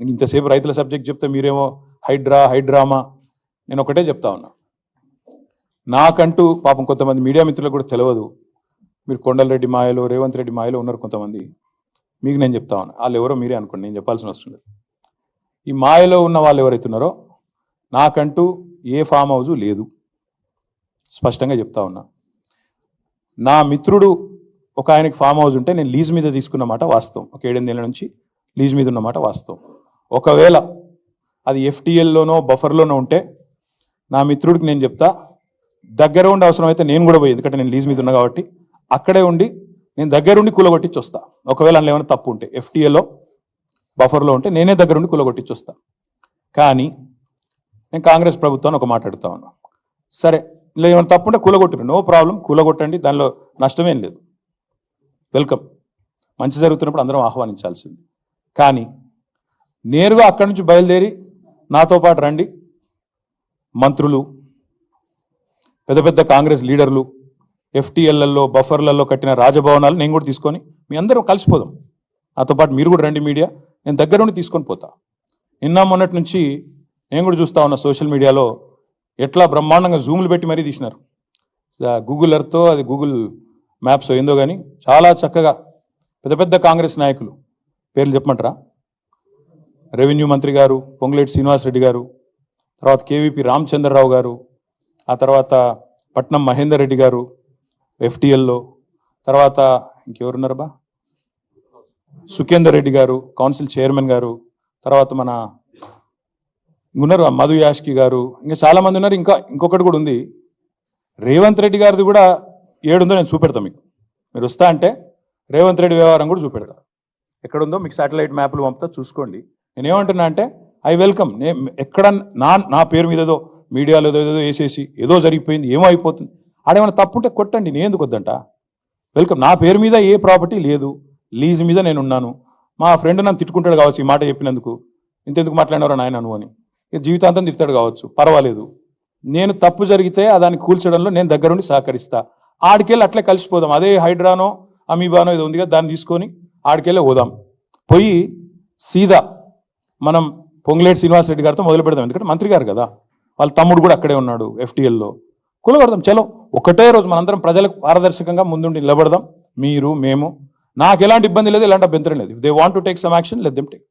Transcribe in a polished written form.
ఇంతసేపు రైతుల సబ్జెక్ట్ చెప్తే మీరేమో హైడ్రామా. నేను ఒకటే చెప్తా ఉన్నా, నాకంటూ పాపం కొంతమంది మీడియా మిత్రులకు కూడా తెలియదు. మీరు కొండలరెడ్డి మాయలో, రేవంత్ రెడ్డి మాయలో ఉన్నారు కొంతమంది. మీకు నేను చెప్తా ఉన్నా, వాళ్ళు ఎవరో మీరే అనుకోండి, నేను చెప్పాల్సిన అవసరం లేదు. ఈ మాయలో ఉన్న వాళ్ళు ఎవరైతే ఉన్నారో, నాకంటూ ఏ ఫామ్ హౌజు లేదు, స్పష్టంగా చెప్తా ఉన్నా. నా మిత్రుడు ఒక ఆయనకి ఫామ్ హౌస్ ఉంటే నేను లీజ్ మీద తీసుకున్నమాట వాస్తవం. ఒక 7-8 ఏళ్ళ నుంచి లీజ్ మీద ఉన్నమాట వాస్తవం. ఒకవేళ అది ఎఫ్టీఎల్లోనో బఫర్లోనో ఉంటే నా మిత్రుడికి నేను చెప్తా, దగ్గర ఉండి అవసరమైతే నేను కూడా పోయి, ఎందుకంటే నేను లీజ్ మీద ఉన్నా కాబట్టి అక్కడే ఉండి నేను దగ్గరుండి కూలగొట్టించి వస్తా. ఒకవేళ అందులో ఏమైనా తప్పు ఉంటే, ఎఫ్టీఎల్లో బఫర్లో ఉంటే నేనే దగ్గరుండి కూలగొట్టించి వస్తా. కానీ నేను కాంగ్రెస్ ప్రభుత్వాన్ని ఒక మాట అడుగుతా ఉన్నా, సరే ఇలా ఏమైనా తప్పు ఉంటే కూలగొట్టరు, నో ప్రాబ్లం, కూలగొట్టండి, దానిలో నష్టమేం లేదు, వెల్కమ్. మంచి జరుగుతున్నప్పుడు అందరం ఆహ్వానించాల్సింది. కానీ నేరుగా అక్కడి నుంచి బయలుదేరి నాతో పాటు రండి, మంత్రులు, పెద్ద పెద్ద కాంగ్రెస్ లీడర్లు, ఎఫ్టీఎల్లలో బఫర్లలో కట్టిన రాజభవనాలు నేను కూడా తీసుకొని మీ అందరం కలిసిపోదాం. నాతో పాటు మీరు కూడా రండి మీడియా, నేను దగ్గరుండి తీసుకొని పోతా. నిన్న మొన్నటి నుంచి నేను కూడా చూస్తా ఉన్నా సోషల్ మీడియాలో ఎట్లా బ్రహ్మాండంగా జూములు పెట్టి మరీ తీసినారు. గూగుల్ ఎర్త్తో, అది గూగుల్ మ్యాప్స్ ఏందో కానీ చాలా చక్కగా పెద్ద పెద్ద కాంగ్రెస్ నాయకులు పేర్లు చెప్పమంటారా? రెవెన్యూ మంత్రి గారు పొంగులేటి శ్రీనివాసరెడ్డి గారు, తర్వాత కేవీపీ రామచంద్రరావు గారు, ఆ తర్వాత పట్నం మహేందర్ రెడ్డి గారు ఎఫ్టీఎల్లో, తర్వాత ఇంకెవరున్నారు బా, సుఖేందర్ రెడ్డి గారు కౌన్సిల్ చైర్మన్ గారు, తర్వాత మన ఉన్నారు మధు యాష్కి గారు, ఇంకా చాలామంది ఉన్నారు. ఇంకొకటి కూడా ఉంది, రేవంత్ రెడ్డి గారిది కూడా ఏడుందో నేను చూపెడతాను మీకు. మీరు వస్తా అంటే రేవంత్ రెడ్డి వ్యవహారం కూడా చూపెడతా. ఎక్కడుందో మీకు శాటిలైట్ మ్యాప్లు పంపుతా, చూసుకోండి. నేనేమంటున్నా అంటే ఐ వెల్కమ్. ఎక్కడ నా పేరు మీద ఏదో మీడియాలో ఏదో వేసేసి ఏదో జరిగిపోయింది, ఏమో అయిపోతుంది, ఆడేమైనా తప్పుంటే కొట్టండి, నేను ఎందుకు వద్దంట. వెల్కమ్. నా పేరు మీద ఏ ప్రాపర్టీ లేదు, లీజ్ మీద నేనున్నాను. మా ఫ్రెండ్ నన్ను తిట్టుకుంటాడు కావచ్చు ఈ మాట చెప్పినందుకు, ఇంతెందుకు మాట్లాడినవరా నాయన నువ్వు అని, జీవితాంతం తిడతాడు కావచ్చు, పర్వాలేదు. నేను తప్పు జరిగితే దాన్ని కూల్చడంలో నేను దగ్గరుండి సహకరిస్తా. ఆడికెళ్ళి అట్లే కలిసిపోదాం. అదే హైడ్రానో అమీబానో ఏదో ఉంది కదా, దాన్ని తీసుకొని ఆడికెళ్ళే పోదాం. పోయి సీదా మనం పొంగులేటి శ్రీనివాసరెడ్డి గారితో మొదలు పెడదాం. ఎందుకంటే మంత్రి గారు కదా, వాళ్ళ తమ్ముడు కూడా అక్కడే ఉన్నాడు ఎఫ్టీఎల్లో. కూలగొడదాం, చలో. ఒకటే రోజు మనందరం ప్రజలకు పారదర్శకంగా ముందుండి నిలబడదాం, మీరు మేము. నాకు ఎలాంటి ఇబ్బంది లేదు, ఎలాంటి అభ్యంతరం లేదు. If they want to take some action, let them take.